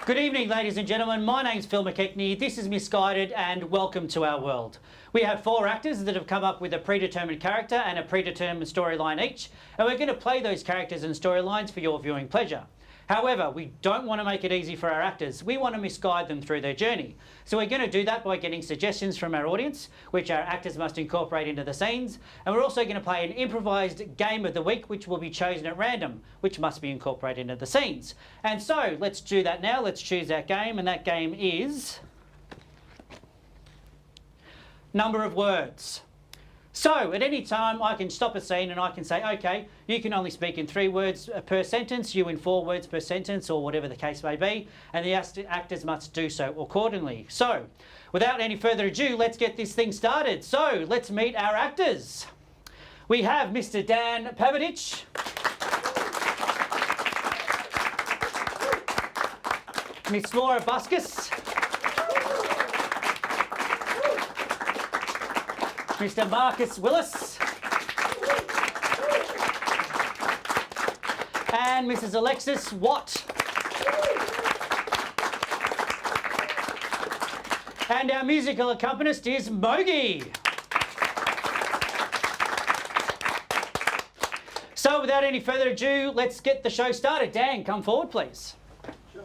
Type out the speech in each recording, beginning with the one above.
Good evening, ladies and gentlemen. My name's Phil McKechnie. This is Misguided, and welcome to our world. We have 4 actors that have come up with a predetermined character and a predetermined storyline each, and we're going to play those characters and storylines for your viewing pleasure. However, we don't want to make it easy for our actors. We want to misguide them through their journey. So we're going to do that by getting suggestions from our audience, which our actors must incorporate into the scenes. And we're also going to play an improvised game of the week, which will be chosen at random, which must be incorporated into the scenes. And so let's do that now. Let's choose our game, and that game is number of words. So at any time I can stop a scene and I can say, okay, you can only speak in 3 words per sentence, you in 4 words per sentence, or whatever the case may be, and the actors must do so accordingly. So without any further ado, let's get this thing started. So let's meet our actors. We have Mr. Dan Pavadich, Miss Laura Buskus, Mr. Marcus Willis, and Mrs. Alexis Watt. And our musical accompanist is Mogi. So without any further ado, let's get the show started. Dan, come forward, please. Sure.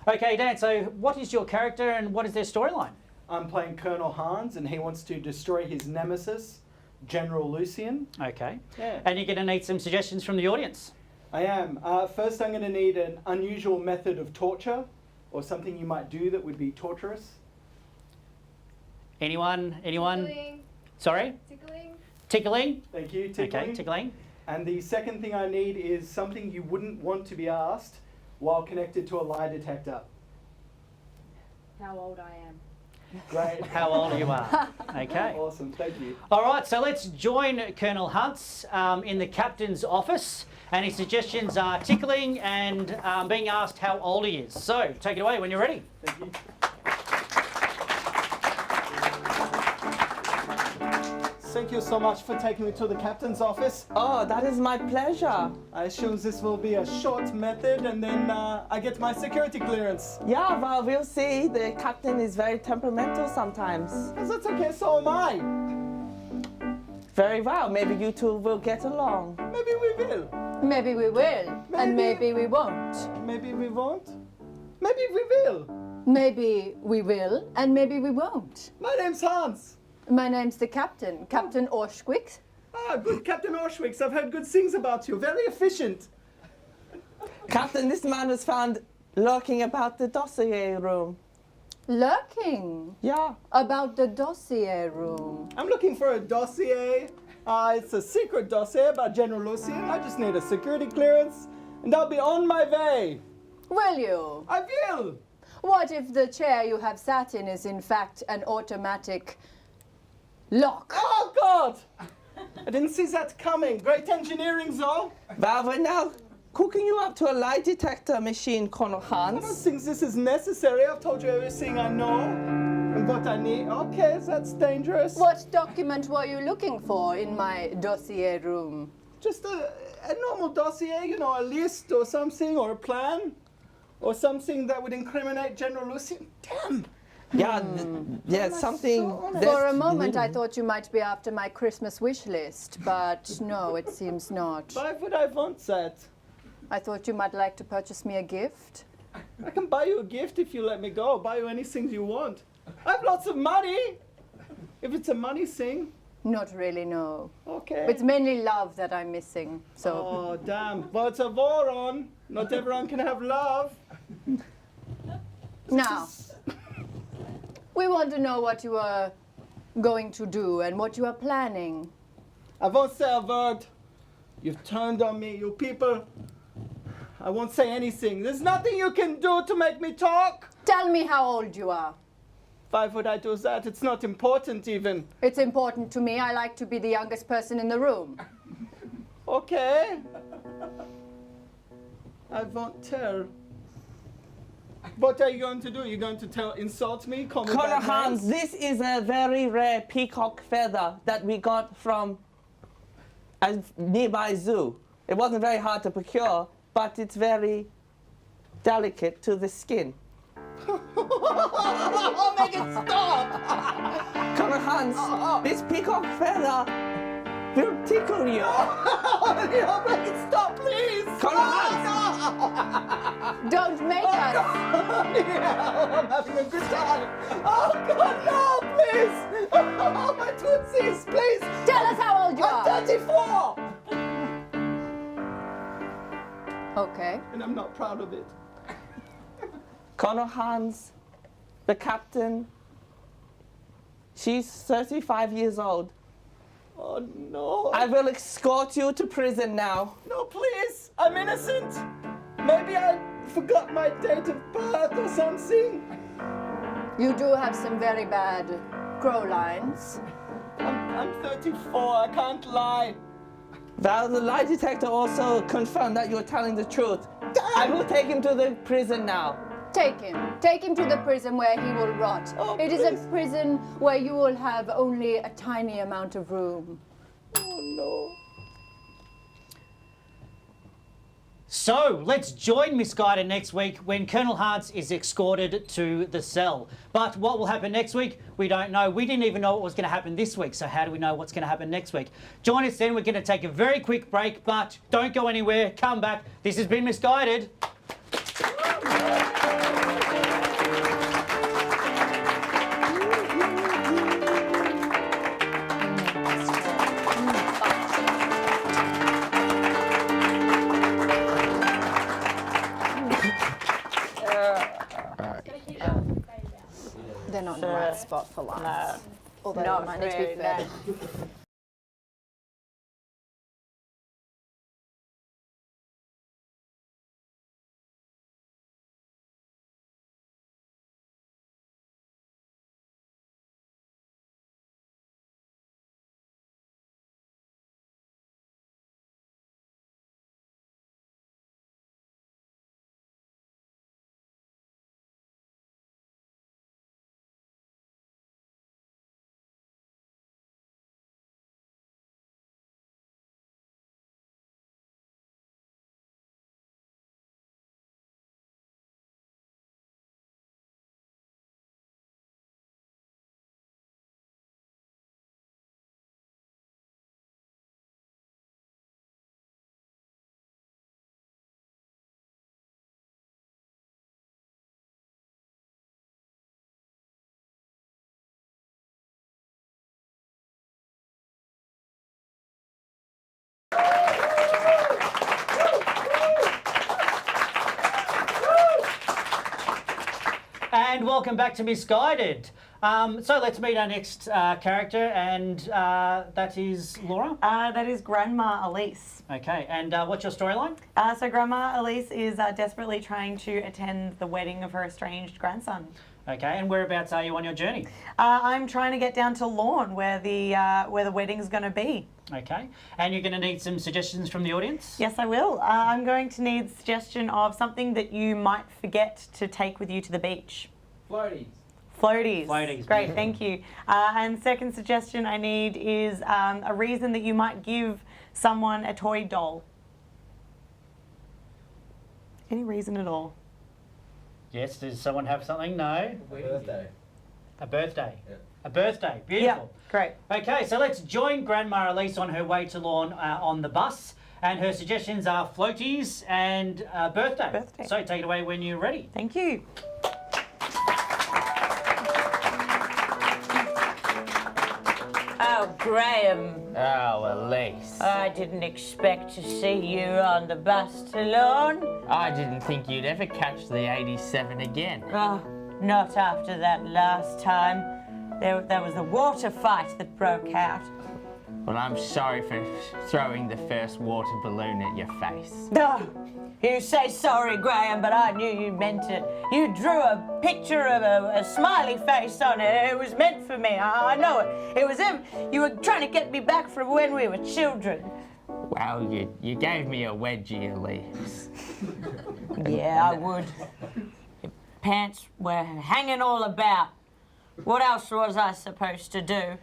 Okay, Dan, so what is your character and what is their storyline? I'm playing Colonel Hans, and he wants to destroy his nemesis, General Lucian. Okay. Yeah. And you're going to need some suggestions from the audience. I am. First, I'm going to need an unusual method of torture, or something you might do that would be torturous. Anyone? Tickling. Sorry? Tickling. Tickling? Thank you, tickling. Okay, tickling. And the second thing I need is something you wouldn't want to be asked while connected to a lie detector. How old I am. Great. How old you are. Okay. Awesome, thank you. All right, so let's join Colonel Huntz in the captain's office, and his suggestions are tickling and being asked how old he is. So take it away when you're ready. Thank you. Thank you so much for taking me to the captain's office. Oh, that is my pleasure. I assume this will be a short method, and then I get my security clearance. Yeah, well, we'll see. The captain is very temperamental sometimes. That's okay, so am I. Very well. Maybe you two will get along. Maybe we will. Maybe we will, and maybe we won't. Maybe we won't. Maybe we will. Maybe we will, and maybe we won't. My name's Hans. My name's the captain, Captain Orschwick. Ah, good Captain Orschwicks. I've heard good things about you. Very efficient. Captain, this man was found lurking about the dossier room. Lurking Yeah. about the dossier room. I'm looking for a dossier. It's a secret dossier about General Lucian. I just need a security clearance, and I'll be on my way. Will you? I will. What if the chair you have sat in is in fact an automatic lock? Oh, God! I didn't see that coming. Great engineering, though. Well, we're now cooking you up to a lie detector machine, Colonel I don't Hans. think this is necessary. I've told you everything I know and what I need. Okay, that's dangerous. What document were you looking for in my dossier room? Just a normal dossier, you know, a list or something, or a plan, or something that would incriminate General Lucian. Damn! Yeah, yeah, something. For a moment I thought you might be after my Christmas wish list, but no, it seems not. Why would I want that? I thought you might like to purchase me a gift. I can buy you a gift if you let me go. I'll buy you anything you want. I have lots of money. If it's a money thing. Not really, no. Okay. It's mainly love that I'm missing, so. Oh, damn. Well, it's a war on. Not everyone can have love. Now, we want to know what you are going to do and what you are planning. I won't say a word. You've turned on me, you people. I won't say anything. There's nothing you can do to make me talk. Tell me how old you are. Why would I do that? It's not important even. It's important to me. I like to be the youngest person in the room. Okay. I won't tell. What are you going to do? You're going to insult me? Call me Colonel bad Hans, names? this is a very rare peacock feather that we got from a nearby zoo. It wasn't very hard to procure, but it's very delicate to the skin. Oh, make it stop! Colonel Hans, this peacock feather will tickle you. Leo, make it stop, please! Colonel Hans! Don't make us. Leo, I'm having a good time. Oh, God, no, please! Oh, my tootsies, please! Tell us how old you are. I'm 34! Okay. And I'm not proud of it. Colonel Hans, the captain, she's 35 years old. Oh, no. I will escort you to prison now. No, please! I'm innocent! Maybe I forgot my date of birth or something. You do have some very bad crow lines. I'm 34, I can't lie. Well, the lie detector also confirmed that you're telling the truth. I will take him to the prison now. Take him. Take him to the prison where he will rot. Oh, it is a please. prison where you will have only a tiny amount of room. Oh, no. So let's join Misguided next week when Colonel Hans is escorted to the cell. But what will happen next week, we don't know. We didn't even know what was going to happen this week, so how do we know what's going to happen next week? Join us then. We're going to take a very quick break, but don't go anywhere. Come back. This has been Misguided. They're not in the right spot for lines. Although they might need to be fed. And welcome back to Misguided. So let's meet our next character, and that is Laura. That is Grandma Elise. Okay, and what's your storyline? So Grandma Elise is desperately trying to attend the wedding of her estranged grandson. Okay, and whereabouts are you on your journey? I'm trying to get down to Lorne, where the wedding's going to be. Okay, and you're going to need some suggestions from the audience? Yes, I will. I'm going to need a suggestion of something that you might forget to take with you to the beach. Floaties. Floaties. Floaties. Great, thank you. And second suggestion I need is a reason that you might give someone a toy doll. Any reason at all. Yes, does someone have something? No? Birthday. A birthday? Yeah. A birthday, beautiful. Yeah, great. Okay, so let's join Grandma Elise on her way to Lorne on the bus. And her suggestions are floaties and birthday. Birthday. So take it away when you're ready. Thank you. Oh, Graham, Oh, Elise. I didn't expect to see you on the bus to Lorne. I didn't think you'd ever catch the 87 again. Oh, not after that last time. There was a water fight that broke out. Well, I'm sorry for throwing the first water balloon at your face. Oh, you say sorry, Graham, but I knew you meant it. You drew a picture of a smiley face on it. It was meant for me. I know it. It was him. You were trying to get me back from when we were children. Well, you gave me a wedgie, Elise. Yeah, I would. Your pants were hanging all about. What else was I supposed to do?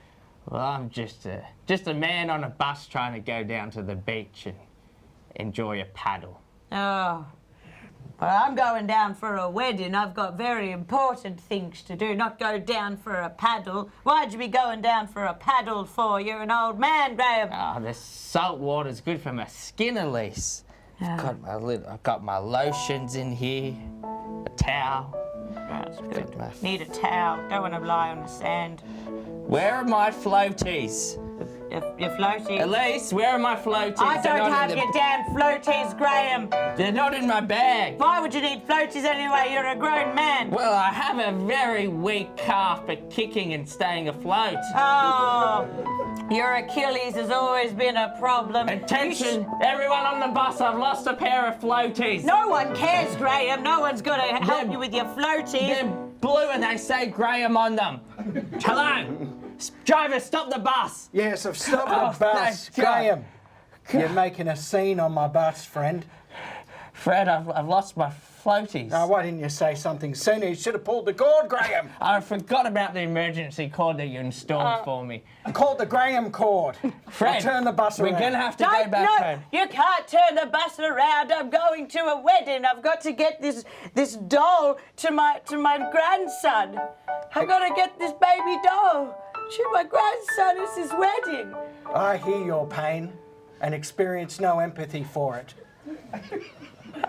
Well, I'm just a man on a bus trying to go down to the beach and enjoy a paddle. Oh, Well, I'm going down for a wedding. I've got very important things to do, not go down for a paddle. Why'd you be going down for a paddle for? You're an old man, Graham. Oh, the salt water's good for my skin, Elise. I've got my lotions in here, a towel. That's good. Need a towel. Don't want to lie on the sand. Where are my floaties? Your floaties. Elise, where are my floaties? I don't have your damn floaties, Graham. They're not in my bag. Why would you need floaties anyway? You're a grown man. Well, I have a very weak calf for kicking and staying afloat. Oh, your Achilles has always been a problem. Attention, everyone on the bus, I've lost a pair of floaties. No one cares, Graham. No one's going to help you with your floaties. They're blue and they say Graham on them. Hello? Driver, stop the bus. Yes, I've stopped the bus. thank God. Graham, you're making a scene on my bus, friend. Fred, I've lost my floaties. Now, why didn't you say something sooner? You should have pulled the cord, Graham. I forgot about the emergency cord that you installed for me. Called the Graham cord. Fred, I'll turn the bus around. we're going to have to go Don't, back no, home. you can't turn the bus around. I'm going to a wedding. I've got to get this doll to my grandson. I've got to get this baby doll to my grandson. It's his wedding. I hear your pain and experience no empathy for it.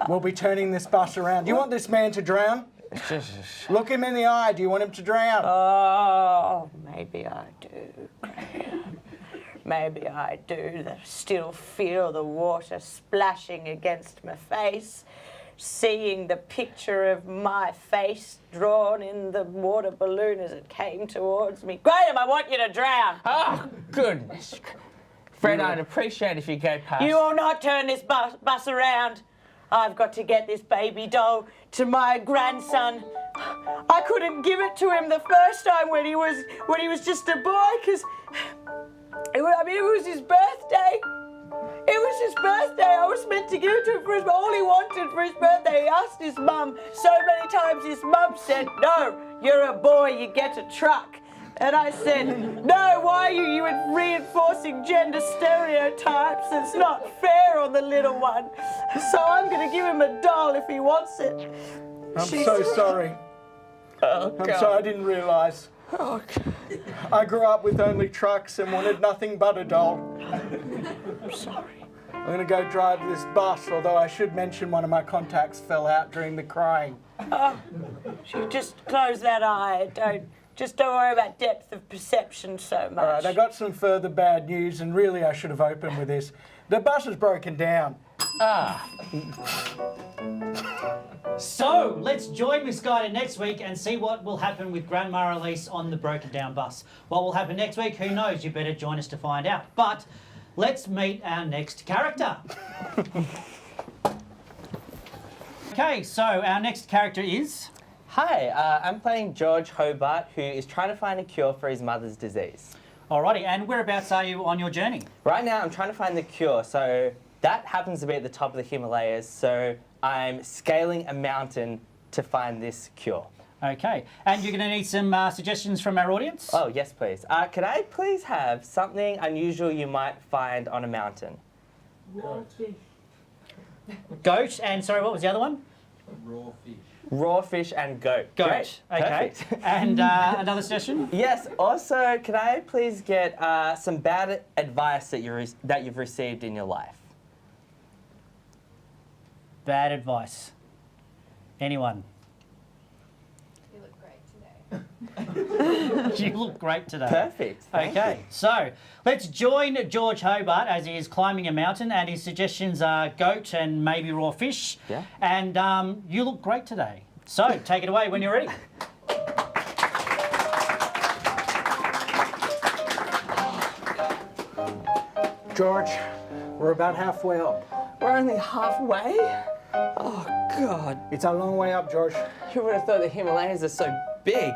We'll be turning this bus around. Do you want this man to drown? Look him in the eye. Do you want him to drown? Oh, maybe I do, Graham. Maybe I do. Still feel the water splashing against my face, seeing the picture of my face drawn in the water balloon as it came towards me. Graham, I want you to drown. Oh, goodness. Fred, I'd appreciate if you go past. You will not turn this bus around. I've got to get this baby doll to my grandson. I couldn't give it to him the first time when he was just a boy, because it was his birthday. It was his birthday. I was meant to give it to him for all he wanted for his birthday. He asked his mum so many times. His mum said, "No, you're a boy. You get a truck." And I said, "No, why are you reinforcing gender stereotypes? It's not fair on the little one. So I'm going to give him a doll if he wants it." I'm so sorry. Oh, I'm God. sorry, I didn't realise. Oh, God. I grew up with only trucks and wanted nothing but a doll. I'm sorry. I'm going to go drive this bus, although I should mention one of my contacts fell out during the crying. You just close that eye. Just don't worry about depth of perception so much. All right, I got some further bad news, and really I should have opened with this. The bus is broken down. So, let's join Misguided next week and see what will happen with Grandma Elise on the broken down bus. What will happen next week, who knows? You better join us to find out. But let's meet our next character. Okay, so our next character is... Hi, I'm playing George Hobart, who is trying to find a cure for his mother's disease. Alrighty, and whereabouts are you on your journey? Right now, I'm trying to find the cure, so that happens to be at the top of the Himalayas, so I'm scaling a mountain to find this cure. Okay, and you're going to need some suggestions from our audience? Oh, yes, please. Could I please have something unusual you might find on a mountain? Goat, and sorry, what was the other one? Raw fish. Raw fish and goat. Goat, Great. okay. Perfect. And another suggestion? Yes, also, can I please get some bad advice that you've received in your life? Bad advice. Anyone? You look great today. You look great today. Perfect. Thank Okay, you. so let's join George Hobart as he is climbing a mountain, and his suggestions are goat and maybe raw fish. Yeah. And you look great today. So take it away when you're ready. George, we're about halfway up. We're only halfway? Oh, God. It's a long way up, George. Who would have thought the Himalayas are so big?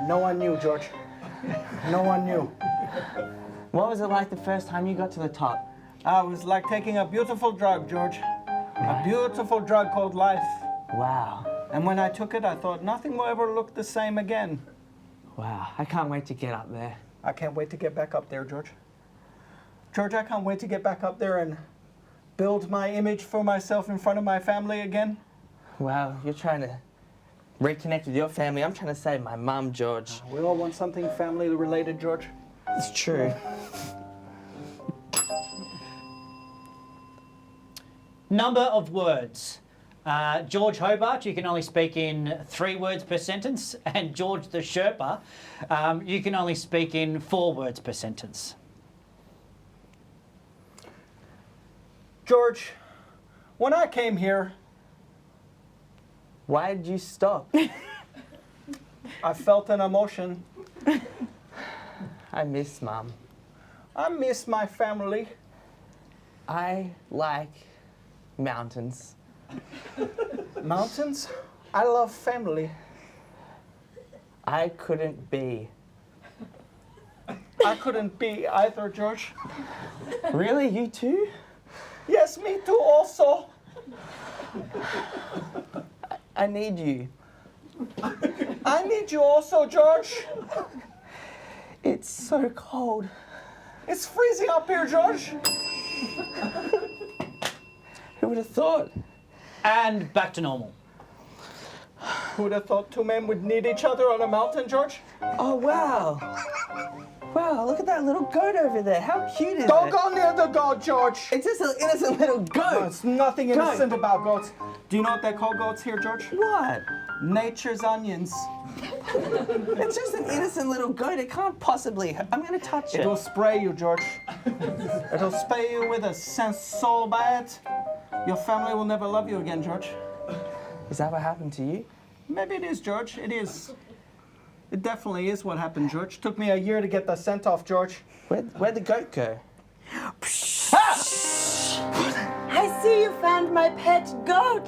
No one knew, George. No one knew. What was it like the first time you got to the top? It was like taking a beautiful drug, George. A beautiful drug called life. Wow. And when I took it, I thought nothing will ever look the same again. Wow. I can't wait to get up there. I can't wait to get back up there, George. George, I can't wait to get back up there and build my image for myself in front of my family again. Well, you're trying to reconnect with your family. I'm trying to save my mum, George. We all want something family related, George. It's true. Number of words. George Hobart, you can only speak in 3 words per sentence, and George the Sherpa, you can only speak in 4 words per sentence. George, when I came here, Why did you stop? I felt an emotion. I miss Mum. I miss my family. I like mountains. Mountains? I love family. I couldn't be. I couldn't be either, George. Really? You too? Yes, me too also. I need you. I need you also, George. It's so cold. It's freezing up here, George. Who would have thought? And back to normal. Who would have thought 2 men would need each other on a mountain, George? Oh, wow. Wow, look at that little goat over there. How cute is Don't it? go near the goat, George. It's just an innocent little goat. There's nothing innocent about goats. Do you know what they call goats here, George? What? Nature's onions. It's just an innocent little goat. It can't possibly hurt. I'm going to touch it. It'll spray you, George. It'll spray you with a sense so bad, your family will never love you again, George. Is that what happened to you? Maybe it is, George. It is. It definitely is what happened, George. Took me a year to get the scent off, George. Where'd the goat go? I see you found my pet goat.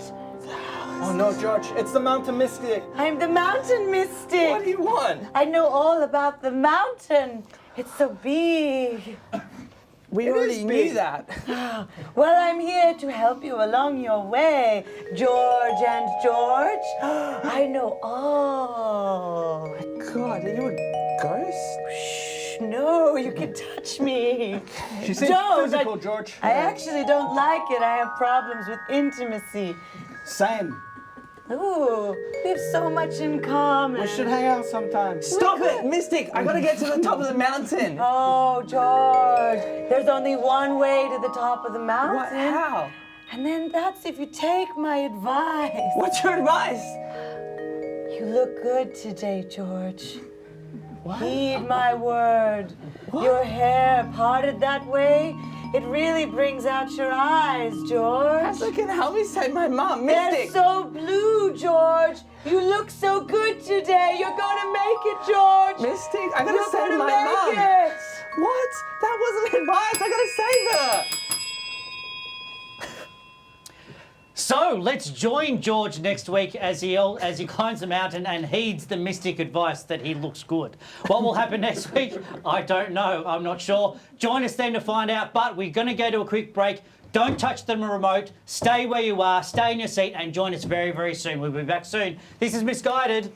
Oh no, George. It's the mountain mystic. I'm the mountain mystic. What do you want? I know all about the mountain. It's so big. We It already is knew big. that. Well, I'm here to help you along your way, George and George. I know all. God, are you a ghost? Shh, no, you can touch me. She seems Don't, physical, I- George. I actually don't like it. I have problems with intimacy. Same. Ooh, we have so much in common. We should hang out sometime. Stop it, Mystic! I gotta get to the top of the mountain. Oh, George, there's only one way to the top of the mountain. What? How? And then that's if you take my advice. What's your advice? You look good today, George. Heed my word. Your hair parted that way, it really brings out your eyes, George. How's that gonna help me save my mom, They're Mystic? so blue, George. You look so good today. You're gonna make it, George. Mystic, I gotta You're save gonna my make mom. it. What? That wasn't advice. I gotta save her. So let's join George next week as he climbs the mountain and heeds the mystic advice that he looks good. What will happen next week? I don't know. I'm not sure. Join us then to find out. But we're going to go to a quick break. Don't touch the remote. Stay where you are. Stay in your seat and join us very, very soon. We'll be back soon. This is Misguided.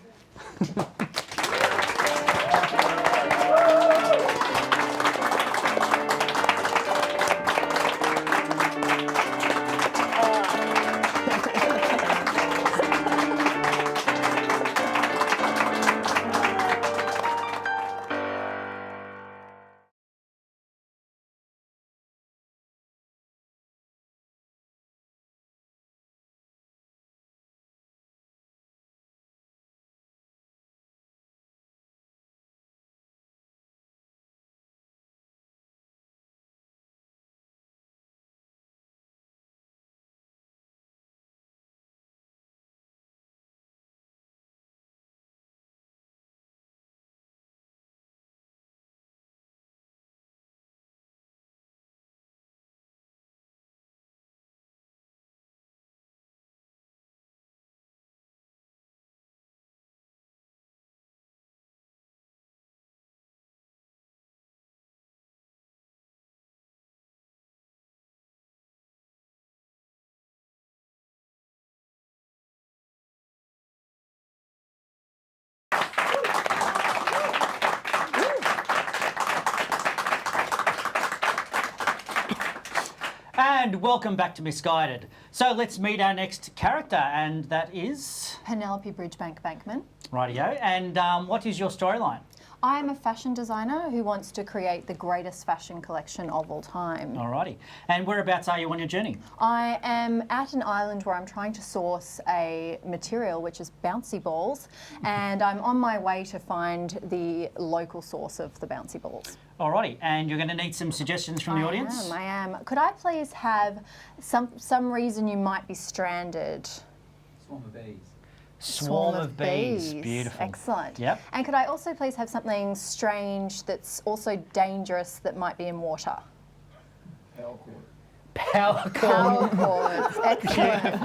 And welcome back to Misguided. So let's meet our next character, and that is... Penelope Bridgebank Bankman. Rightio. And what is your storyline? I am a fashion designer who wants to create the greatest fashion collection of all time. Alrighty. And whereabouts are you on your journey? I am at an island where I'm trying to source a material which is bouncy balls, and I'm on my way to find the local source of the bouncy balls. Alrighty. And you're going to need some suggestions from the audience? I am. Could I please have some reason you might be stranded? Swarm of bees. Swarm of bees. Beautiful. Excellent. Yep. And could I also please have something strange that's also dangerous that might be in water? Power cord. Power cords. Excellent.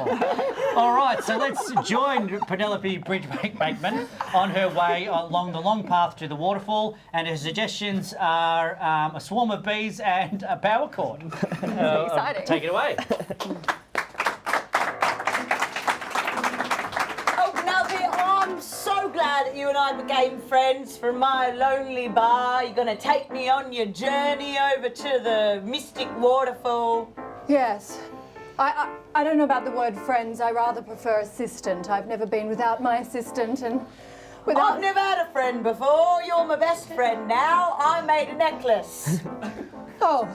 All right, so let's join Penelope Bridgebank Bankman on her way along the long path to the waterfall, and her suggestions are a swarm of bees and a power cord. Exciting. Take it away. Oh, Penelope, I'm so glad that you and I became friends from my lonely bar. You're going to take me on your journey over to the mystic waterfall. Yes. I don't know about the word friends. I rather prefer assistant. I've never been without my assistant, and without... I've never had a friend before. You're my best friend now. I made a necklace. Oh.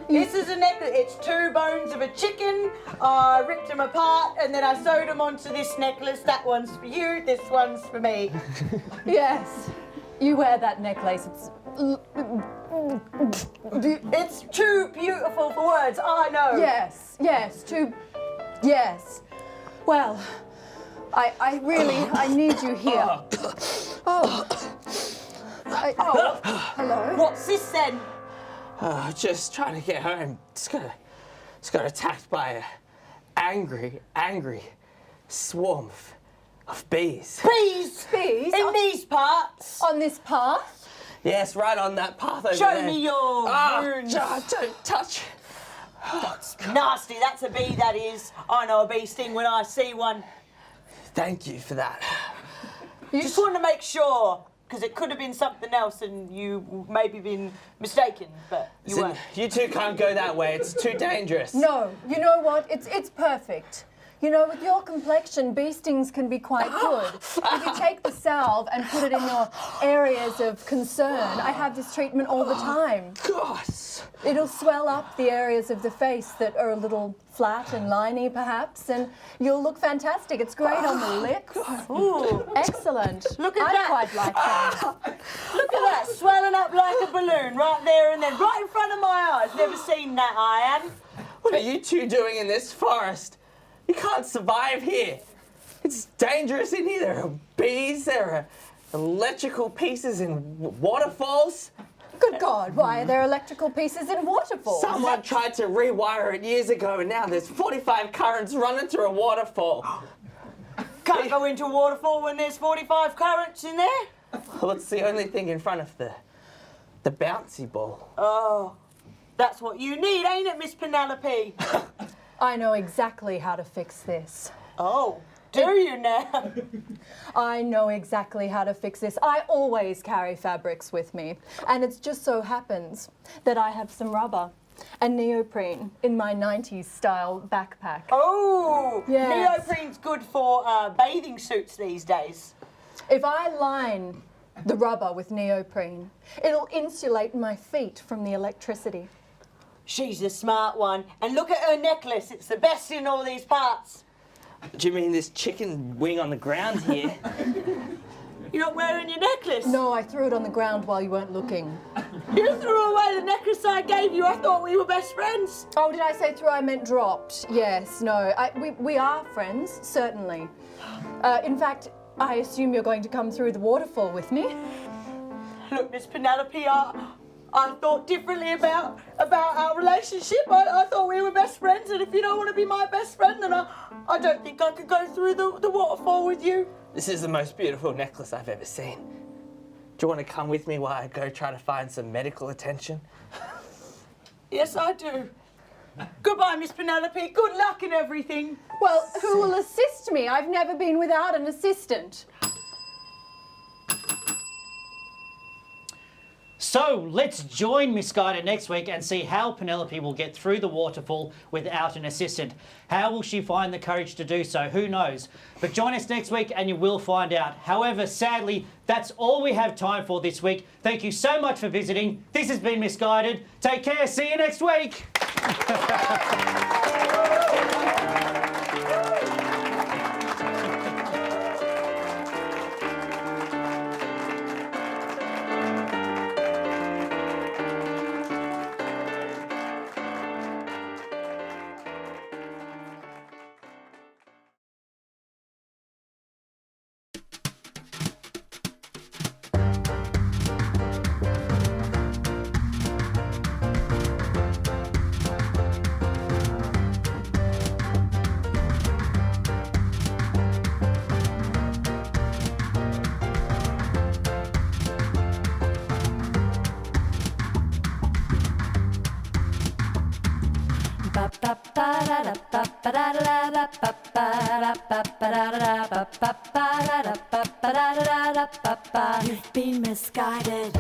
This is a necklace. It's 2 bones of a chicken. I ripped them apart and then I sewed them onto this necklace. That one's for you. This one's for me. Yes. You wear that necklace. It's too beautiful for words. I know. Yes. Yes. Well, I really need you here. Oh. Hello. What's this then? Just trying to get home. Just got attacked by an angry swarm of bees. Bees? Bees? In these parts? On this path? Yes, right on that path over Show there. me your wounds. Don't touch. That's nasty. That's a bee, that is. I know a bee sting when I see one. Thank you for that. Just want to make sure, because it could have been something else and you maybe been mistaken, but you weren't. You two can't go that way. It's too dangerous. No. You know what? It's perfect. You know, with your complexion, bee stings can be quite good. If you take the salve and put it in your areas of concern, I have this treatment all the time. Gosh. It'll swell up the areas of the face that are a little flat and liney, perhaps, and you'll look fantastic. It's great on the lips. Ooh. Excellent. Look at I that. quite like that. Look at that, swelling up like a balloon right there and then, right in front of my eyes. Never seen that, I am. What are you two doing in this forest? You can't survive here. It's dangerous in here. There are bees, there are electrical pieces in waterfalls. Good God, why are there electrical pieces in waterfalls? Someone tried to rewire it years ago and now there's 45 currents running through a waterfall. Can't go into a waterfall when there's 45 currents in there. Well, it's the only thing in front of the bouncy ball. Oh, that's what you need, ain't it, Miss Penelope? I know exactly how to fix this. Oh, do you now? I know exactly how to fix this. I always carry fabrics with me, and it just so happens that I have some rubber and neoprene in my 90s style backpack. Oh, Yes. neoprene's good for bathing suits these days. If I line the rubber with neoprene, it'll insulate my feet from the electricity. She's the smart one. And look at her necklace. It's the best in all these parts. Do you mean this chicken wing on the ground here? You're not wearing your necklace? No, I threw it on the ground while you weren't looking. You threw away the necklace I gave you. I thought we were best friends. Oh, did I say threw? I meant dropped. Yes, no. We are friends, certainly. In fact, I assume you're going to come through the waterfall with me. Look, Miss Penelope, I thought differently about our relationship. I thought we were best friends, and if you don't want to be my best friend, then I don't think I could go through the waterfall with you. This is the most beautiful necklace I've ever seen. Do you want to come with me while I go try to find some medical attention? Yes, I do. Goodbye, Miss Penelope. Good luck in everything. Well, who will assist me? I've never been without an assistant. So let's join Misguided next week and see how Penelope will get through the waterfall without an assistant. How will she find the courage to do so? Who knows? But join us next week and you will find out. However, sadly, that's all we have time for this week. Thank you so much for visiting. This has been Misguided. Take care. See you next week. You've been misguided.